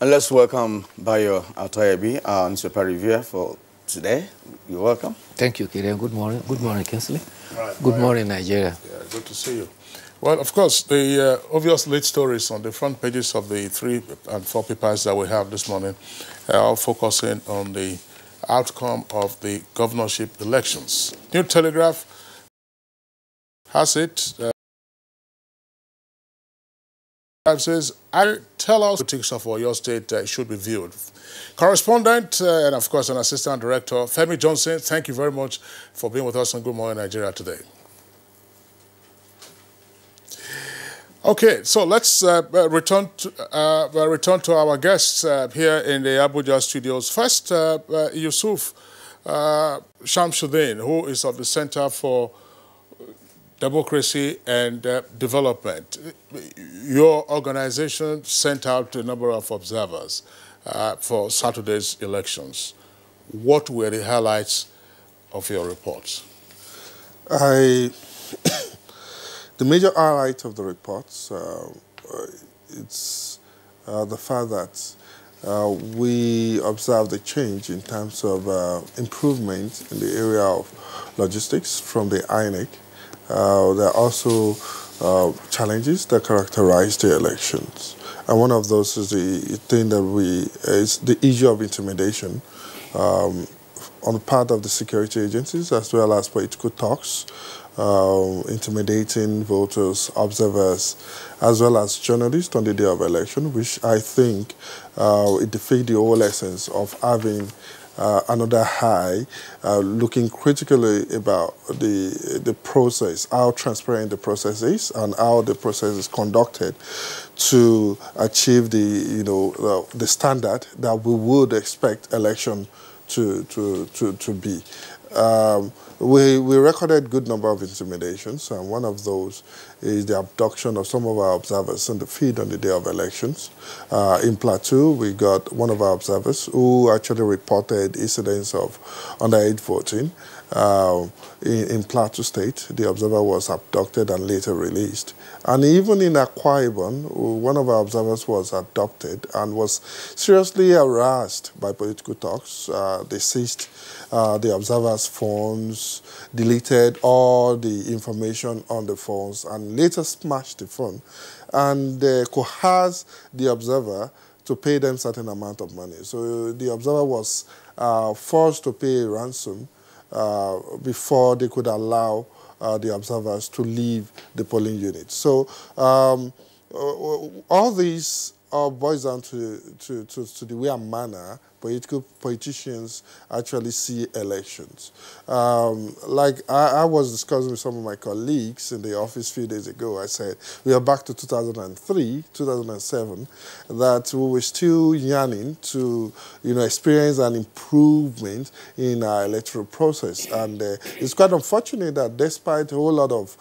And let's welcome Bayo Atoyebi, our newspaper reviewer for today. You're welcome. Thank you, Kiran. Good morning. Good morning, Kinsley. Right, Good morning, Nigeria. Yeah, good to see you. Well, of course, the obvious lead stories on the front pages of the 3 and 4 papers that we have this morning are all focusing on the outcome of the governorship elections. New Telegraph has it. Says, I tell us politics of your state should be viewed. Correspondent and, of course, an assistant director, Femi Johnson, thank you very much for being with us on Good Morning Nigeria today. Okay, so let's return to our guests here in the Abuja studios. First, Yusuf Shamsuddin, who is of the Center for Democracy and Development. Your organization sent out a number of observers for Saturday's elections. What were the highlights of your reports? The major highlight of the reports, it's the fact that we observed a change in terms of improvement in the area of logistics from the INEC. There are also challenges that characterize the elections. And one of those is the thing that is the issue of intimidation on the part of the security agencies as well as political talks, intimidating voters, observers, as well as journalists on the day of election, which I think it defeats the whole essence of having another high, looking critically about the process, how transparent the process is, and how the process is conducted to achieve the standard that we would expect election to be. We recorded a good number of intimidations, and one of those is the abduction of some of our observers in the field on the day of elections. In Plateau, we got one of our observers who actually reported incidents of underage voting. In Plateau State, the observer was abducted and later released. And even in Akwa Ibom, one of our observers was abducted and was seriously harassed by political talks. They seized the observer's phones, deleted all the information on the phones, and later smashed the phone and coerced the observer to pay them certain amount of money. So the observer was forced to pay a ransom before they could allow the observers to leave the polling unit. So all these boils down to the way and manner politicians actually see elections. Like I was discussing with some of my colleagues in the office a few days ago, I said, we are back to 2003, 2007, that we were still yearning to, experience an improvement in our electoral process. And it's quite unfortunate that despite a whole lot of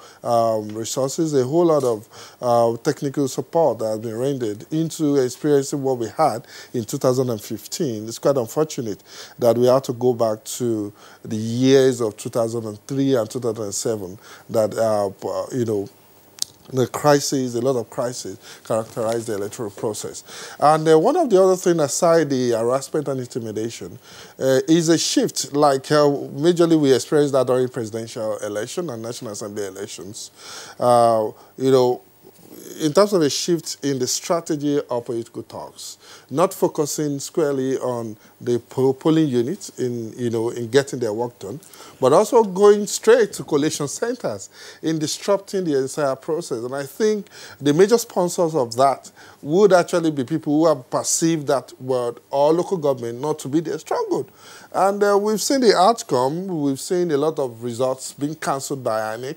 resources, a whole lot of technical support that has been rendered into experiencing what we had in 2015, it's quite unfortunate that we have to go back to the years of 2003 and 2007 that, the crises, a lot of crises characterize the electoral process. And one of the other things, aside the harassment and intimidation, is a shift, like majorly we experienced that during presidential election and National Assembly elections. In terms of a shift in the strategy of political talks, not focusing squarely on the polling units in getting their work done, but also going straight to collation centers in disrupting the entire process. And I think the major sponsors of that would actually be people who have perceived that word or local government not to be their stronghold. And we've seen the outcome. We've seen a lot of results being cancelled by INEC.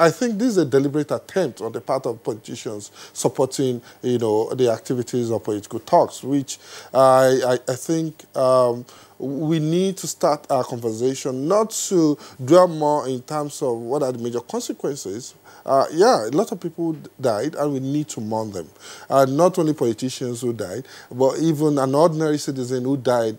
I think this is a deliberate attempt on the part of politicians supporting, the activities of political talks, which I think we need to start our conversation not to dwell more in terms of what are the major consequences. Yeah, a lot of people died, and we need to mourn them. Not only politicians who died, but even an ordinary citizen who died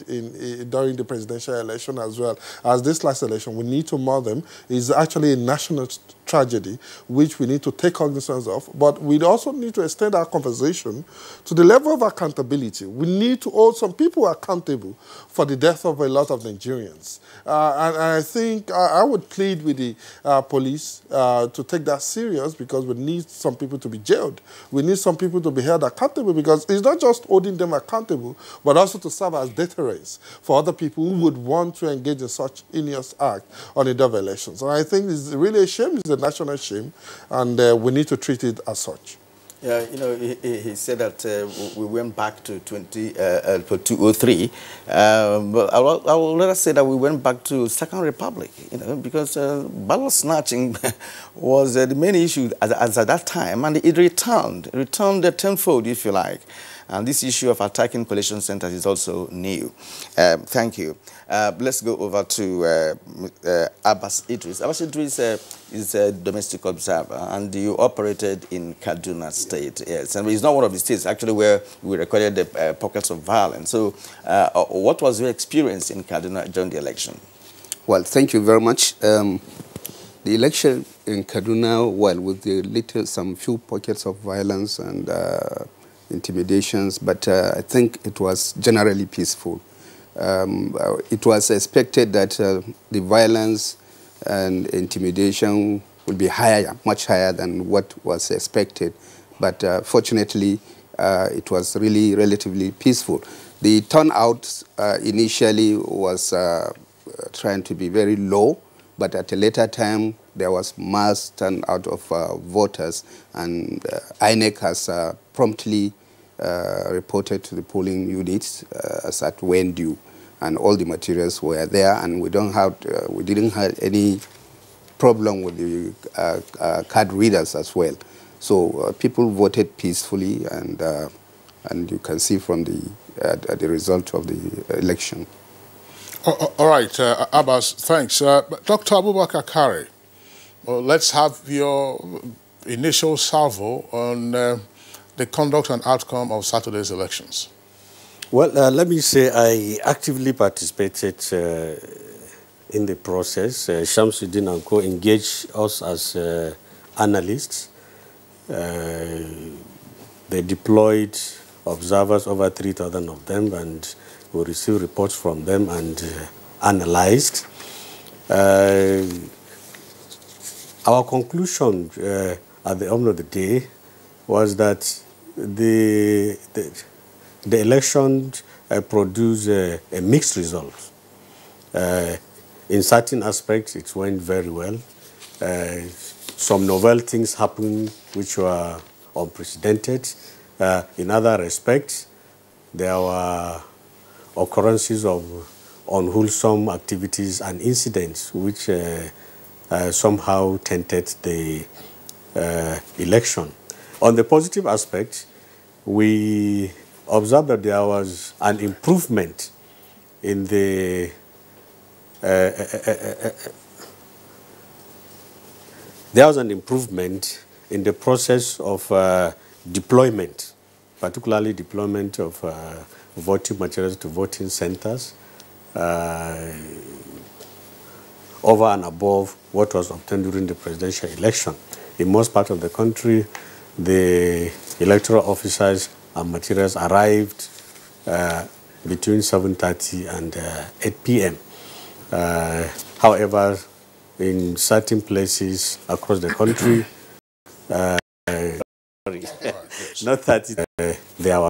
during the presidential election as well as this last election. We need to mourn them. It's actually a national tragedy, which we need to take cognizance of, but we also need to extend our conversation to the level of accountability. We need to hold some people accountable for the death of a lot of Nigerians. And I think I would plead with the police to take that serious, because we need some people to be jailed. We need some people to be held accountable, because it's not just holding them accountable, but also to serve as deterrents for other people who would want to engage in such heinous act on the day of elections. And I think it's really a shame. It's a national shame, and we need to treat it as such. Yeah, you know, he said that we went back to 203. But I will let us say that we went back to Second Republic, you know, because ballot snatching was the main issue as at that time, and it returned tenfold, if you like. And this issue of attacking collation centers is also new. Thank you. Let's go over to Abbas Idris. Abbas Idris is a domestic observer, and you operated in Kaduna State. Yes, and it's not one of the states actually where we recorded the pockets of violence. So, what was your experience in Kaduna during the election? Well, thank you very much. The election in Kaduna, well, with some few pockets of violence and intimidations, but I think it was generally peaceful. It was expected that the violence and intimidation would be higher, much higher than what was expected. But fortunately, it was really relatively peaceful. The turnout initially was trying to be very low, but at a later time, there was mass turnout of voters, and INEC has promptly reported to the polling units as at when due, and all the materials were there, and we didn't have any problem with the card readers as well. So people voted peacefully, and you can see from the result of the election. All right, Abbas, thanks. Dr. Abubakar Kari, well, let's have your initial salvo on the conduct and outcome of Saturday's elections. Well, let me say I actively participated in the process. Shamsuddin and Co. engaged us as analysts. They deployed observers, over 3,000 of them, and we received reports from them and analyzed. Our conclusion at the end of the day was that the election produced a mixed result. In certain aspects, it went very well. Some novel things happened which were unprecedented. In other respects, there were occurrences of unwholesome activities and incidents which somehow tainted the election. On the positive aspect, we observed that there was an improvement in the process of deployment, particularly deployment of voting materials to voting centers, over and above what was obtained during the presidential election. In most parts of the country, the electoral officers and materials arrived between 7:30 and 8 p.m. However, in certain places across the country, not 30, there were